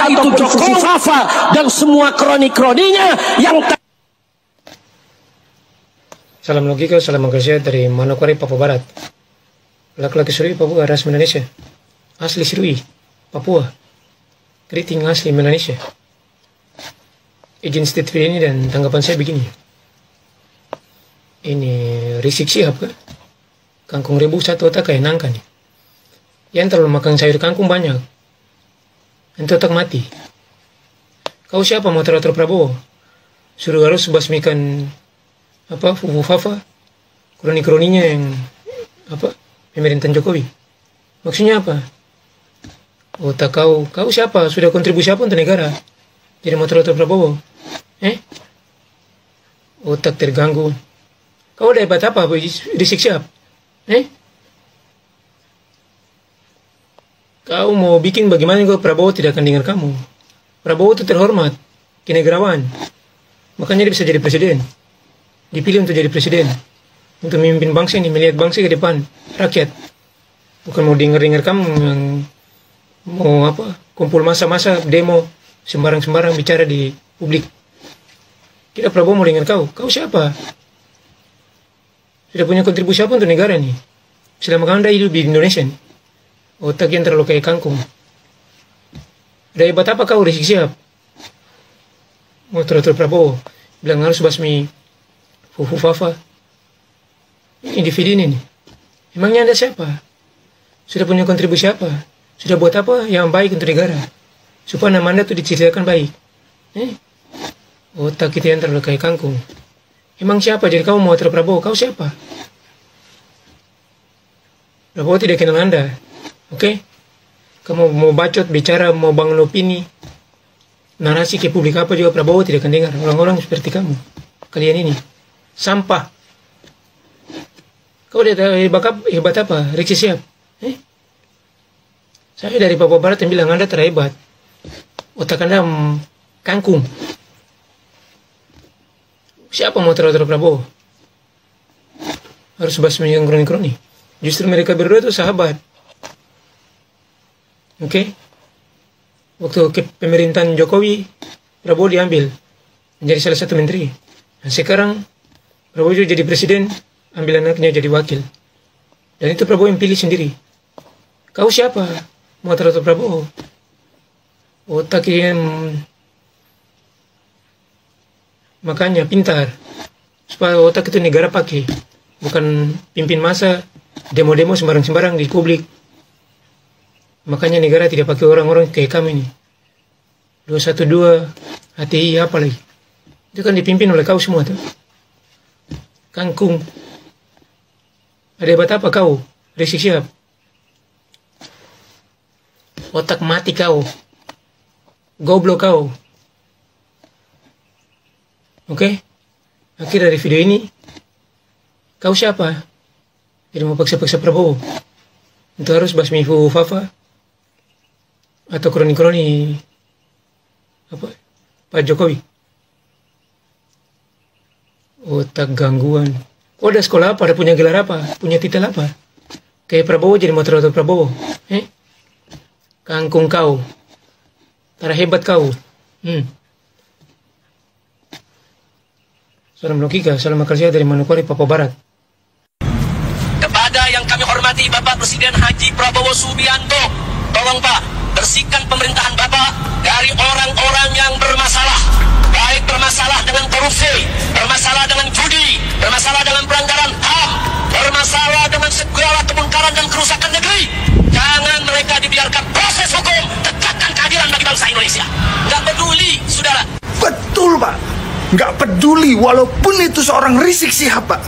itu Jokowi Fafa dan semua kroni-kroninya yang Salam logika, salam manusia dari Manokwari, Papua Barat. Laki-laki Sirui, Papua, ras Indonesia. Asli Sirui, Papua. Keriting asli Indonesia. Izin state ini dan tanggapan saya begini. Ini Rizik Syihab kan? Kangkung rebus satu otak kayak nangka nih. Yang terlalu makan sayur kangkung banyak. Yang otak mati. Kau siapa mau teratur Prabowo? Suruh harus basmikan Fufu Fafa, kroni-kroninya yang pemerintahan Jokowi. Maksudnya apa? Otak kau siapa? Sudah kontribusi apa untuk negara? Jadi mau teratur Prabowo? Otak terganggu. Kau ada hebat apa, Rizik Syihab? Kau mau bikin bagaimana kau Prabowo tidak akan dengar kamu? Prabowo itu terhormat, kenegarawan. Makanya dia bisa jadi presiden. Dipilih untuk jadi presiden, untuk memimpin bangsa ini, melihat bangsa ke depan, rakyat. Bukan mau dengar-dengar kamu yang mau kumpul masa-masa demo, sembarang-sembarang bicara di publik. Tidak Prabowo mau dengar kau. Kau siapa? Sudah punya kontribusi apa untuk negara ini? Selama Anda hidup di Indonesia nih. Otak yang terlalu kayak kangkung. Ada hebat apa kau, Rizik Syihab? Mau teratur Prabowo, bilang harus basmi Fufu Fafa. Individu ini nih. Emangnya Anda siapa? Sudah punya kontribusi apa? Sudah buat apa yang baik untuk negara? Supaya nama Anda itu diceritakan baik. Otak kita yang terlalu kayak kangkung. Emang siapa? Jadi kamu mau teratur Prabowo? Kau siapa? Prabowo tidak kenal Anda. Oke? Kamu mau bacot, bicara, mau bangun opini, narasi ke publik apa juga Prabowo tidak akan dengar. Orang-orang seperti kamu. Kalian ini. Sampah. Kau udah hebat apa? Rizik Syihab. Saya dari Papua Barat yang bilang Anda terhebat. Otak Anda kangkung. Siapa mau teratur Prabowo? Harus basmi yang kroni-kroni. Justru mereka berdua itu sahabat. Oke? Waktu ke pemerintahan Jokowi, Prabowo diambil menjadi salah satu menteri. Dan sekarang Prabowo jadi presiden, ambil anaknya jadi wakil. Dan itu Prabowo yang pilih sendiri. Kau siapa? Mau teratur Prabowo? Otak yang makanya pintar. Supaya otak itu negara pakai. Bukan pimpin masa, demo-demo sembarang-sembarang di publik. Makanya negara tidak pakai orang-orang kayak kami ini. 212, HTI, apa lagi. Itu kan dipimpin oleh kau semua tuh. Kangkung. Ada hebat apa kau? Rizik Syihab. Otak mati kau. Goblok kau. Oke? Akhir dari video ini, kau siapa? Jadi mau paksa-paksa Prabowo. Itu harus basmi Fufu Fafa. Atau kroni-kroni Pak Jokowi. Otak gangguan. Oh, ada sekolah apa? Ada punya gelar apa? Punya titel apa? Kayak Prabowo jadi mau teratur Prabowo. Kangkung kau. Tara hebat kau. Salam logika, salam manusia dari Manokwari, Papua Barat. Kepada yang kami hormati Bapak Presiden Haji Prabowo Subianto, tolong Pak, bersihkan pemerintahan Bapak dari orang-orang yang bermasalah. Baik bermasalah dengan korupsi, bermasalah dengan judi, bermasalah dengan pelanggaran HAM, bermasalah dengan segala kemungkaran dan kerusakan negeri. Jangan mereka dibiarkan proses hukum, tegakkan keadilan bagi bangsa Indonesia. Nggak peduli, saudara. Betul, Pak. Nggak peduli, walaupun itu seorang Rizik Syihab, Pak.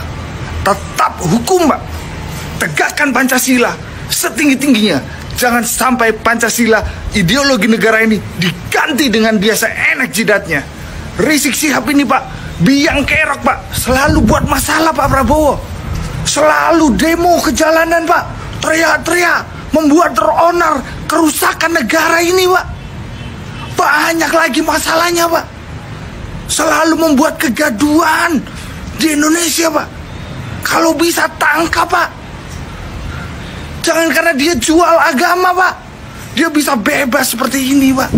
Tetap hukum, Pak. Tegakkan Pancasila setinggi-tingginya. Jangan sampai Pancasila, ideologi negara ini, diganti dengan dia seenak jidatnya. Rizik Syihab ini, Pak, biang kerok, Pak. Selalu buat masalah, Pak Prabowo. Selalu demo ke jalanan, Pak. Teriak-teriak, membuat teronar, kerusakan negara ini, Pak. Banyak lagi masalahnya, Pak. Selalu membuat kegaduhan di Indonesia, Pak. Kalau bisa tangkap, Pak. Jangan karena dia jual agama, Pak. Dia bisa bebas seperti ini, Pak.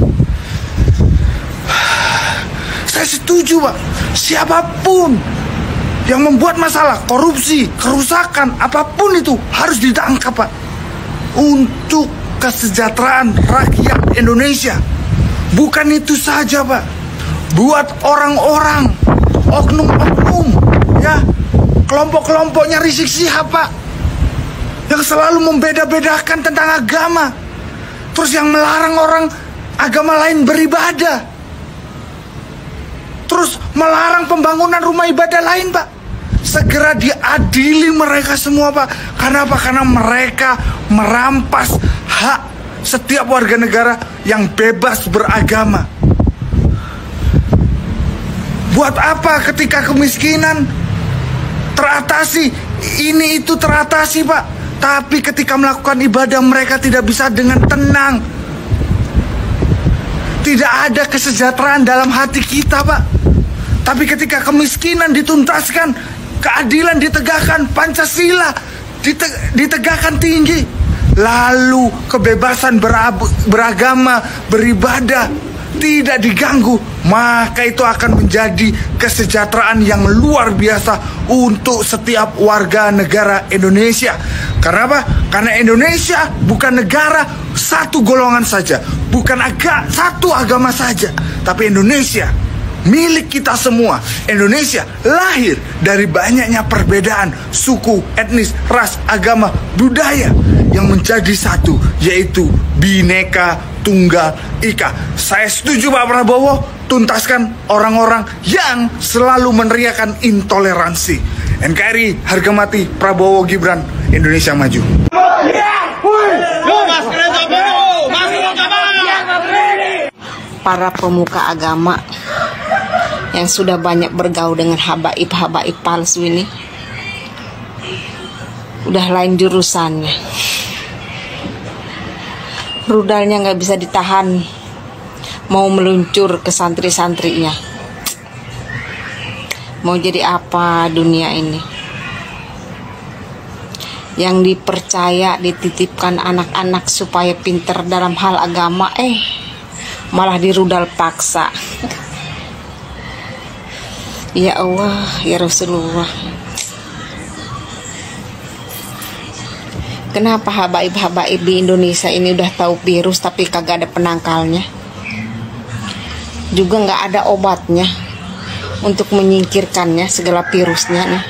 Saya setuju Pak, siapapun yang membuat masalah, korupsi, kerusakan, apapun itu harus ditangkap Pak. Untuk kesejahteraan rakyat Indonesia. Bukan itu saja Pak, buat orang-orang, oknum-oknum, ya, kelompok-kelompoknya Rizik Syihab Pak, yang selalu membeda-bedakan tentang agama, terus yang melarang orang agama lain beribadah, terus melarang pembangunan rumah ibadah lain Pak. Segera diadili mereka semua Pak. Kenapa? Karena mereka merampas hak setiap warga negara yang bebas beragama. Buat apa ketika kemiskinan teratasi, ini itu teratasi Pak, tapi ketika melakukan ibadah mereka tidak bisa dengan tenang. Tidak ada kesejahteraan dalam hati kita Pak. Tapi ketika kemiskinan dituntaskan, keadilan ditegakkan, Pancasila ditegakkan tinggi, lalu kebebasan beragama, beribadah tidak diganggu, maka itu akan menjadi kesejahteraan yang luar biasa untuk setiap warga negara Indonesia. Karena apa? Karena Indonesia bukan negara satu golongan saja, bukan satu agama saja, tapi Indonesia milik kita semua. Indonesia lahir dari banyaknya perbedaan suku, etnis, ras, agama, budaya yang menjadi satu, yaitu Bhinneka Tunggal Ika. Saya setuju Pak Prabowo, tuntaskan orang-orang yang selalu meneriakan intoleransi. NKRI harga mati Prabowo Gibran, Indonesia maju. Para pemuka agama yang sudah banyak bergaul dengan habaib-habaib palsu ini udah lain jurusannya. Rudalnya nggak bisa ditahan, mau meluncur ke santri-santrinya. Mau jadi apa dunia ini? Yang dipercaya, dititipkan anak-anak supaya pinter dalam hal agama, malah dirudal paksa. Ya Allah, ya Rasulullah. Kenapa habaib-habaib di Indonesia ini udah tahu virus tapi kagak ada penangkalnya? Juga nggak ada obatnya untuk menyingkirkannya segala virusnya nih.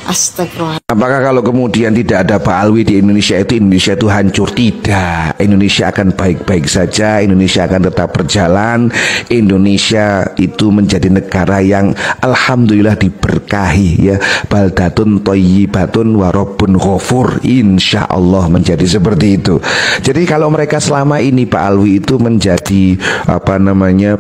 Astagfirullah. Apakah kalau kemudian tidak ada Pak Alwi di Indonesia itu hancur? Tidak. Indonesia akan baik-baik saja. Indonesia akan tetap berjalan. Indonesia itu menjadi negara yang alhamdulillah diberkahi, ya. Baldatun thayyibatun wa rabbun ghafur. Insya Allah menjadi seperti itu. Jadi kalau mereka selama ini Pak Alwi itu menjadi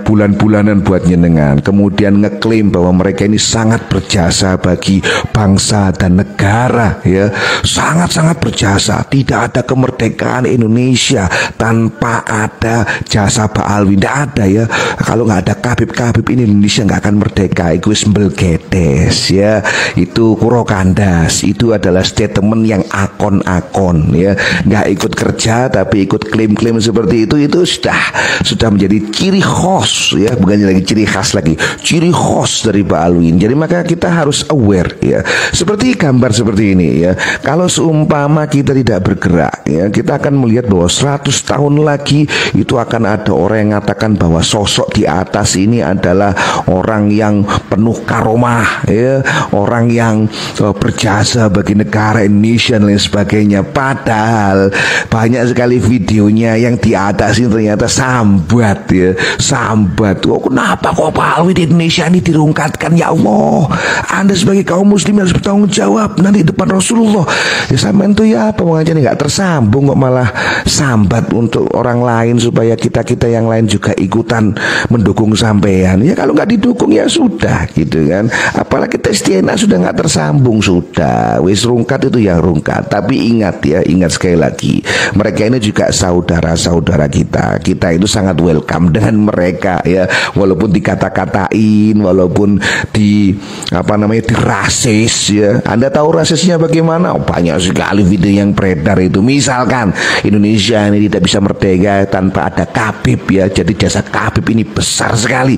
bulan-bulanan buat nyenengan, kemudian ngeklaim bahwa mereka ini sangat berjasa bagi bangsa dan negara, ya, sangat-sangat berjasa. Tidak ada kemerdekaan Indonesia tanpa ada jasa Pak Alwi. Tidak ada, ya. Kalau nggak ada Kabib ini Indonesia nggak akan merdeka. Itu sembel gedes, ya. Itu kuro kandas. Itu adalah statement yang akon-akon, ya. Nggak ikut kerja tapi ikut klaim-klaim seperti itu sudah menjadi ciri khas, ya. Bukan lagi ciri khas lagi, ciri khas dari Pak Alwi. Jadi maka kita harus aware, ya. Seperti gambar seperti ini, ya. Kalau seumpama kita tidak bergerak, ya, kita akan melihat bahwa 100 tahun lagi itu akan ada orang yang mengatakan bahwa sosok di atas ini adalah orang yang penuh karomah, ya, orang yang berjasa bagi negara Indonesia dan lain sebagainya. Padahal banyak sekali videonya yang di atas ini ternyata sambat, ya, sambat. Oh, kenapa kok Pak Alwi di Indonesia ini dirungkatkan? Ya Allah, Anda sebagai kaum muslim harus bertanggung jawab nanti depan Rasulullah. Ya sampean tuh ya pengajian nggak tersambung kok malah sambat untuk orang lain supaya kita yang lain juga ikutan mendukung sampean. Ya kalau nggak didukung ya sudah, gitu kan. Apalagi tes DNA sudah nggak tersambung, sudah wis rungkat itu yang rungkat. Tapi ingat, ya, ingat sekali lagi, mereka ini juga saudara-saudara kita. Kita itu sangat welcome dengan mereka, ya, walaupun dikata-katain, walaupun dirasis, ya. Anda tahu prosesnya bagaimana? Oh, banyak sekali video yang beredar itu. Misalkan Indonesia ini tidak bisa merdeka tanpa ada Khabib ya. Jadi jasa Khabib ini besar sekali.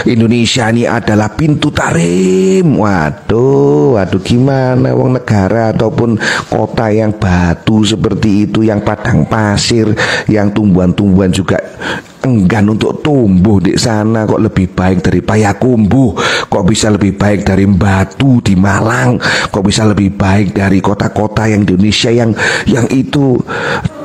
Indonesia ini adalah pintu tarim. Waduh gimana wong negara ataupun kota yang batu seperti itu, yang padang pasir, yang tumbuhan-tumbuhan juga enggan untuk tumbuh di sana, kok lebih baik dari Payakumbuh, kok bisa lebih baik dari Batu di Malang, kok bisa lebih baik dari kota-kota yang di Indonesia yang itu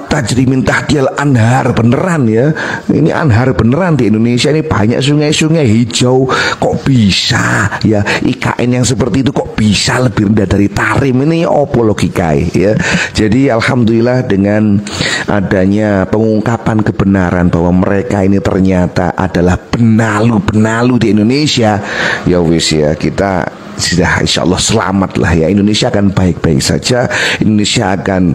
tajri min tahtiyal anhar beneran ya. Ini anhar beneran di Indonesia ini, banyak sungai-sungai hijau, kok bisa ya IKN yang seperti itu kok bisa lebih rendah dari tarim? Ini opo logikae ya. Jadi alhamdulillah dengan adanya pengungkapan kebenaran bahwa mereka ini ternyata adalah benalu-benalu di Indonesia, ya wis ya, kita sudah insya Allah selamat lah ya. Indonesia akan baik-baik saja. Indonesia akan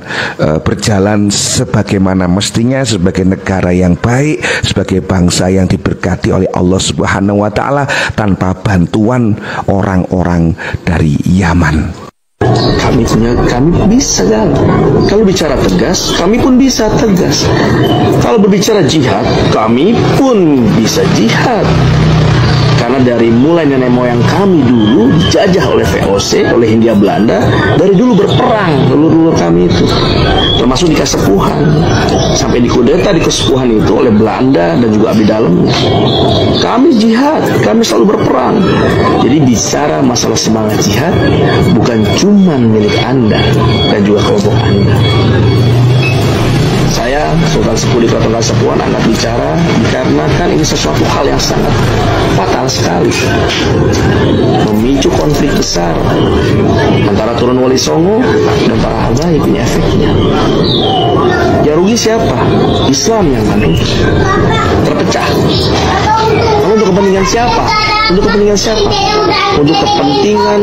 berjalan sebagaimana mestinya, sebagai negara yang baik, sebagai bangsa yang diberkati oleh Allah Subhanahu wa Ta'ala, tanpa bantuan orang-orang dari Yaman. Kami bisa kan. Kalau bicara tegas, kami pun bisa tegas. Kalau berbicara jihad, kami pun bisa jihad. Karena dari mulai nenek moyang kami dulu dijajah oleh VOC, oleh Hindia Belanda, dari dulu berperang leluhur kami itu, termasuk di Kasepuhan, sampai dikudeta di Kasepuhan itu oleh Belanda dan juga abdi dalam. Kami jihad, kami selalu berperang. Jadi bicara masalah semangat jihad bukan cuma milik Anda dan juga kelompok Anda. Saya Sultan Sepuh di Keraton Kasepuhan angkat bicara dikarenakan ini sesuatu hal yang sangat fatal sekali, memicu konflik besar antara turun Wali Songo dan para habaib. Ini efeknya. Ya rugi siapa? Islam yang merugi, terpecah. Lalu untuk kepentingan siapa? Untuk kepentingan siapa? Untuk kepentingan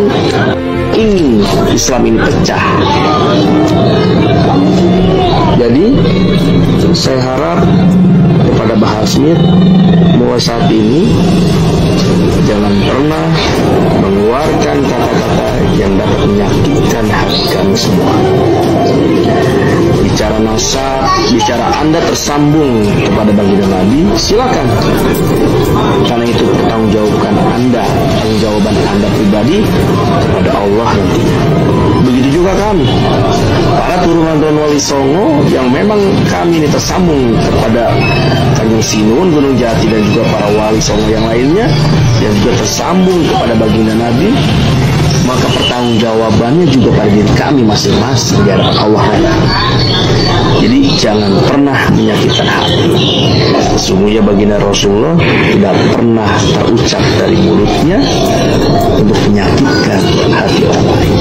ingin Islam ini pecah. Jadi saya harap kepada Bahar Smith mulai saat ini jangan pernah mengeluarkan kata-kata yang dapat menyakitkan hati kami semua. Bicara nasab, bicara Anda tersambung kepada baginda Nabi, silakan. Karena itu pertanggungjawabkan Anda, pertanggungjawaban Anda pribadi kepada Allah nantinya. Begitu juga kami, para turunan Wali Songo yang memang kami ini tersambung kepada Kanjeng Sinun, Gunung Jati dan juga para Wali Songo yang lainnya yang juga tersambung kepada baginda Nabi, maka pertanggungjawabannya juga pada diri kami masing-masing di hadapan Allah. Jadi jangan pernah menyakitkan hati. Sesungguhnya baginda Rasulullah tidak pernah terucap dari mulutnya untuk menyakitkan hati orang lain.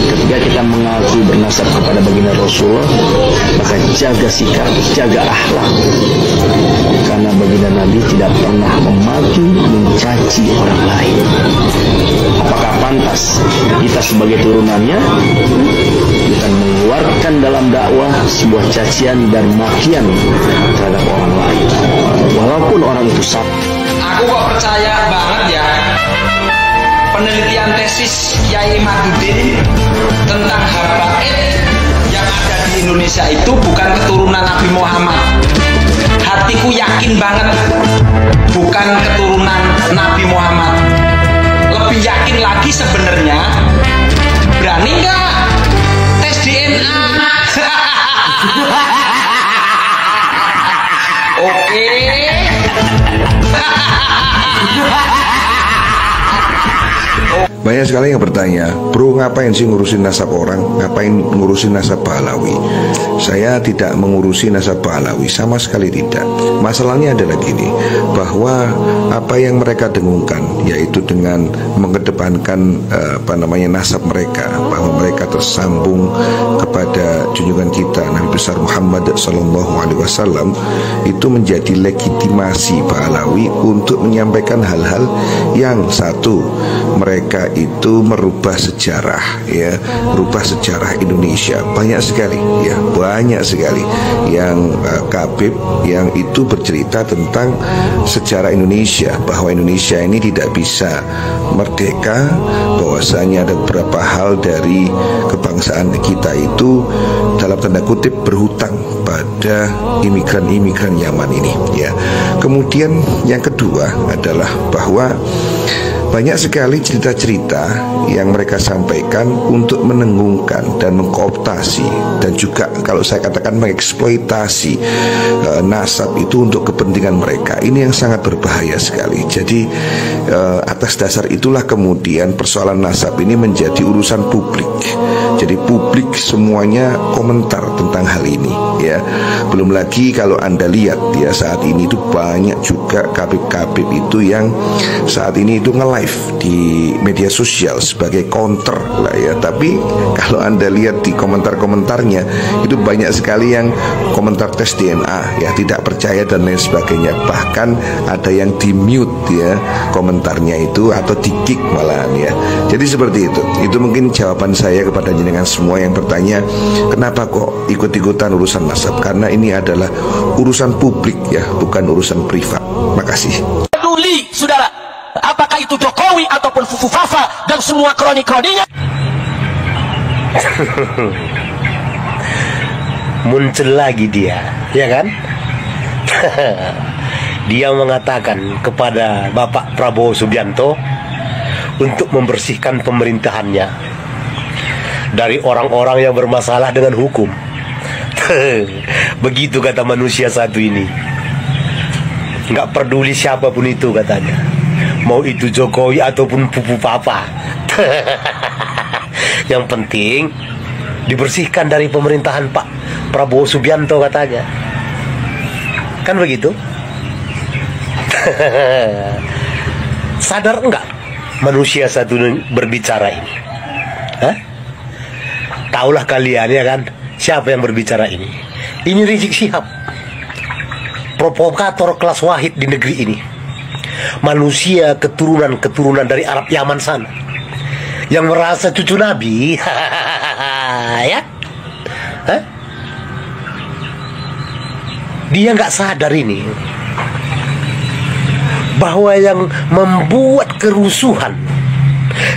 Ketika kita mengaku bernasab kepada baginda Rasulullah, maka jaga sikap, jaga akhlak. Karena baginda Nabi tidak pernah memaki, mencaci orang lain. Apakah pantas kita sebagai turunannya kita mengeluarkan dalam dakwah sebuah cacian dan makian terhadap orang lain, walaupun orang itu salah? Aku kok percaya banget ya, penelitian tesis Kiai Madudin tentang habaib yang ada di Indonesia itu bukan keturunan Nabi Muhammad. Hatiku yakin banget bukan keturunan Nabi Muhammad. Lebih yakin lagi sebenarnya, berani nggak tes DNA? Oke. Banyak sekali yang bertanya, bro ngapain sih ngurusin nasab orang, ngapain ngurusin nasab Pahlawi? Saya tidak mengurusi nasab Pahlawi, sama sekali tidak. Masalahnya adalah gini, bahwa apa yang mereka dengungkan, yaitu dengan mengedepankan nasab mereka, bahwa mereka tersambung kepada junjungan kita Nabi besar Muhammad SAW, itu menjadi legitimasi Pahlawi untuk menyampaikan hal-hal yang satu, mereka itu merubah sejarah, ya, merubah sejarah Indonesia. Banyak sekali, ya, banyak sekali yang Khabib yang itu bercerita tentang sejarah Indonesia, bahwa Indonesia ini tidak bisa merdeka, bahwasanya ada beberapa hal dari kebangsaan kita itu dalam tanda kutip berhutang pada imigran-imigran Yaman ini, ya. Kemudian yang kedua adalah bahwa banyak sekali cerita-cerita yang mereka sampaikan untuk menenggungkan dan mengkooptasi, dan juga kalau saya katakan mengeksploitasi nasab itu untuk kepentingan mereka. Ini yang sangat berbahaya sekali. Jadi atas dasar itulah kemudian persoalan nasab ini menjadi urusan publik. Jadi publik semuanya komentar tentang hal ini, ya. Belum lagi kalau Anda lihat, ya, saat ini itu banyak juga Khabib-Khabib itu yang saat ini itu nge-live di media sosial sebagai counter lah, ya. Tapi kalau Anda lihat di komentar-komentarnya itu banyak sekali yang komentar tes DNA, ya, tidak percaya dan lain sebagainya. Bahkan ada yang di-mute, ya, komentarnya itu, atau di-kick malahan, ya. Jadi seperti itu. Itu mungkin jawaban saya kepada dengan semua yang bertanya, kenapa kok ikut-ikutan urusan nasab? Karena ini adalah urusan publik, ya, bukan urusan privat. Makasih. Peduli, saudara, apakah itu Jokowi ataupun Fufu Fafa dan semua kroni-kroninya? Muncul lagi dia, ya kan? Dia mengatakan kepada Bapak Prabowo Subianto untuk membersihkan pemerintahannya dari orang-orang yang bermasalah dengan hukum. Begitu kata manusia satu ini. Nggak peduli siapapun itu katanya, mau itu Jokowi ataupun Fufu Papa. Yang penting dibersihkan dari pemerintahan Pak Prabowo Subianto katanya. Kan begitu? Sadar enggak manusia satu berbicara ini? Hah? Taulah kalian, ya kan, siapa yang berbicara ini? Ini Rizik Syihab, provokator kelas wahid di negeri ini. Manusia keturunan dari Arab Yaman sana, yang merasa cucu Nabi. Ya? Hah? Dia nggak sadar ini, bahwa yang membuat kerusuhan,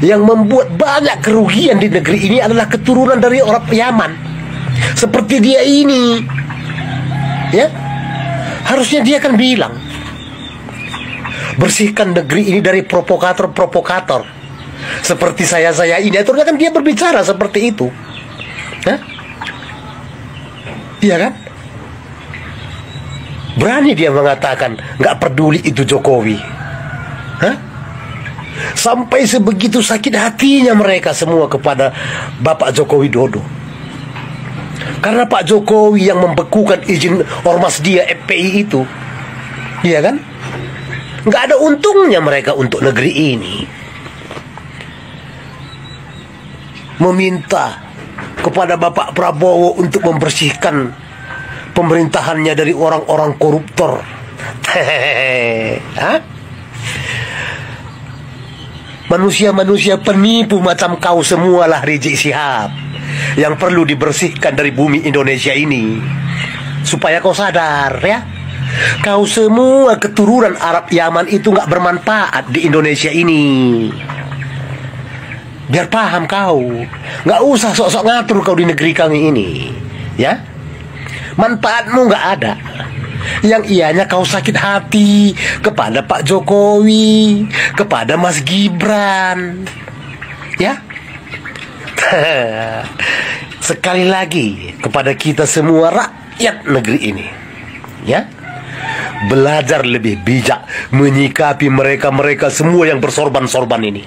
yang membuat banyak kerugian di negeri ini adalah keturunan dari orang Yaman. Seperti dia ini, ya, harusnya dia kan bilang, bersihkan negeri ini dari provokator-provokator seperti saya ini. Aturnya kan dia berbicara seperti itu, Hah? Iya kan? Berani dia mengatakan nggak peduli itu Jokowi. Hah? Sampai sebegitu sakit hatinya mereka semua kepada Bapak Joko Widodo. Karena Pak Jokowi yang membekukan izin ormas dia FPI itu, iya kan? Nggak ada untungnya mereka untuk negeri ini. Meminta kepada Bapak Prabowo untuk membersihkan pemerintahannya dari orang-orang koruptor. Hah? Manusia-manusia penipu macam kau semualah Rizik Syihab yang perlu dibersihkan dari bumi Indonesia ini. Supaya kau sadar, ya, kau semua keturunan Arab Yaman itu gak bermanfaat di Indonesia ini. Biar paham kau, gak usah sok-sok ngatur kau di negeri kami ini, ya. Manfaatmu gak ada. Yang ianya kau sakit hati kepada Pak Jokowi, kepada Mas Gibran, ya. Sekali lagi kepada kita semua rakyat negeri ini, ya, belajar lebih bijak menyikapi mereka semua yang bersorban-sorban ini,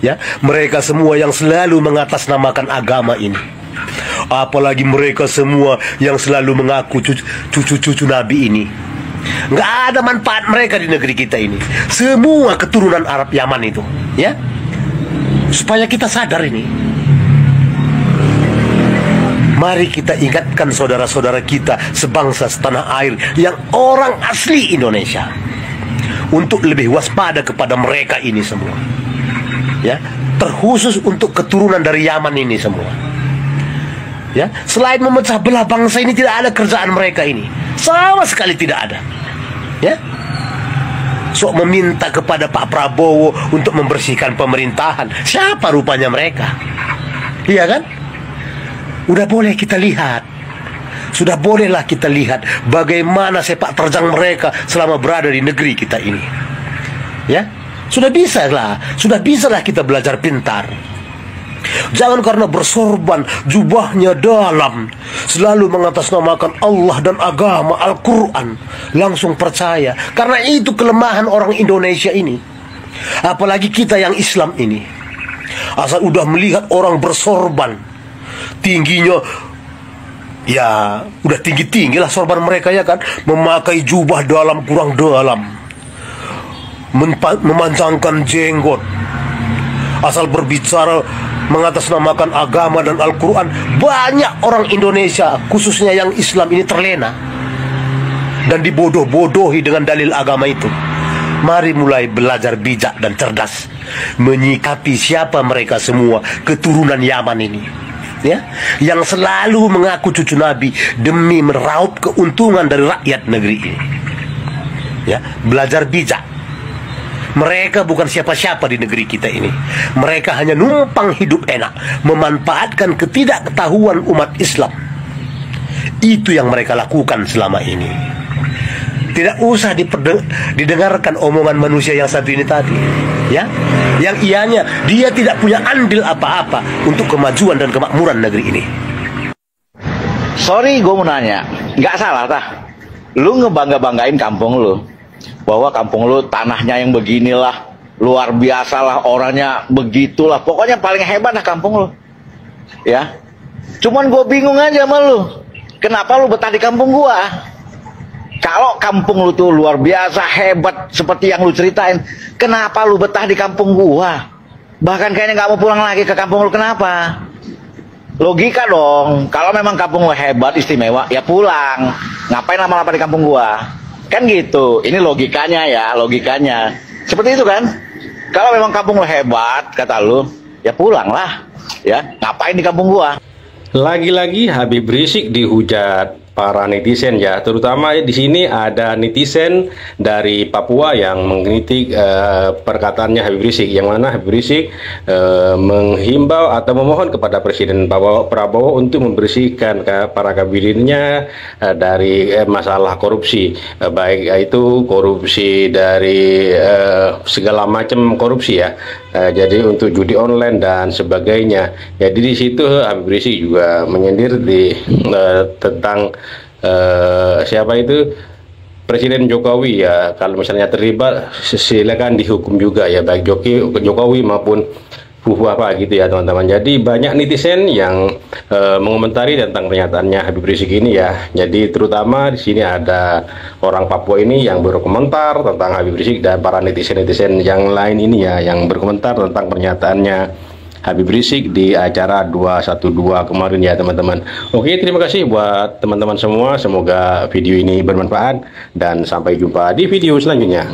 ya, mereka semua yang selalu mengatasnamakan agama ini. Apalagi mereka semua yang selalu mengaku cucu-cucu Nabi ini. Nggak ada manfaat mereka di negeri kita ini. Semua keturunan Arab Yaman itu, ya. Supaya kita sadar ini, mari kita ingatkan saudara-saudara kita sebangsa setanah air yang orang asli Indonesia untuk lebih waspada kepada mereka ini semua. ya, terkhusus untuk keturunan dari Yaman ini semua. Ya, selain memecah belah bangsa ini, tidak ada kerjaan mereka ini, sama sekali tidak ada. Ya, sok meminta kepada Pak Prabowo untuk membersihkan pemerintahan. Siapa rupanya mereka? Iya kan? Udah boleh kita lihat, sudah bolehlah kita lihat bagaimana sepak terjang mereka selama berada di negeri kita ini. Ya, sudah bisalah kita belajar pintar. Jangan karena bersorban, jubahnya dalam, selalu mengatasnamakan Allah dan agama Al-Quran, langsung percaya. Karena itu kelemahan orang Indonesia ini, apalagi kita yang Islam ini. Asal udah melihat orang bersorban, tingginya ya udah tinggi-tinggi lah sorban mereka, ya kan, memakai jubah dalam kurang dalam, memanjangkan jenggot, asal berbicara mengatasnamakan agama dan Al-Quran. Banyak orang Indonesia, khususnya yang Islam ini, terlena dan dibodoh-bodohi dengan dalil agama itu. Mari mulai belajar bijak dan cerdas menyikapi siapa mereka semua, keturunan Yaman ini, ya, yang selalu mengaku cucu Nabi demi meraup keuntungan dari rakyat negeri ini. Ya, belajar bijak. Mereka bukan siapa-siapa di negeri kita ini. Mereka hanya numpang hidup enak, memanfaatkan ketidaktahuan umat Islam. Itu yang mereka lakukan selama ini. Tidak usah didengarkan omongan manusia yang satu ini tadi, ya, yang ianya dia tidak punya andil apa-apa untuk kemajuan dan kemakmuran negeri ini. Sorry, gue mau nanya, nggak salah tah? Lu ngebangga-banggain kampung lu, bahwa kampung lu tanahnya yang beginilah, luar biasa lah, orangnya begitulah, pokoknya paling hebat lah kampung lu, ya. Cuman gue bingung aja sama lu, kenapa lu betah di kampung gua? Kalau kampung lu tuh luar biasa hebat seperti yang lu ceritain, kenapa lu betah di kampung gua? Bahkan kayaknya nggak mau pulang lagi ke kampung lu, kenapa? Logika dong, kalau memang kampung lu hebat, istimewa, ya pulang. Ngapain lama-lama di kampung gua? Kan gitu, ini logikanya ya, logikanya. Seperti itu kan? Kalau memang kampung lu hebat, kata lu, ya pulanglah. Ya, ngapain di kampung gua? Lagi-lagi Habib Rizik dihujat para netizen, ya, terutama di sini ada netizen dari Papua yang mengkritik perkataannya Habib Rizik, yang mana Habib Rizik menghimbau atau memohon kepada Presiden Prabowo untuk membersihkan para kabinetnya dari masalah korupsi, baik itu korupsi dari segala macam korupsi, ya. Jadi untuk judi online dan sebagainya. Jadi di situ Habib Rizik juga menyindir tentang siapa itu Presiden Jokowi, ya. Kalau misalnya terlibat silakan dihukum juga, ya, baik Jokowi maupun apa gitu, ya, teman-teman. Jadi banyak netizen yang mengomentari tentang pernyataannya Habib Rizik ini, ya. Jadi terutama di sini ada orang Papua ini yang berkomentar tentang Habib Rizik, dan para netizen-netizen yang lain ini, ya, yang berkomentar tentang pernyataannya Habib Rizik di acara 212 kemarin, ya, teman-teman. Oke, terima kasih buat teman-teman semua. Semoga video ini bermanfaat dan sampai jumpa di video selanjutnya.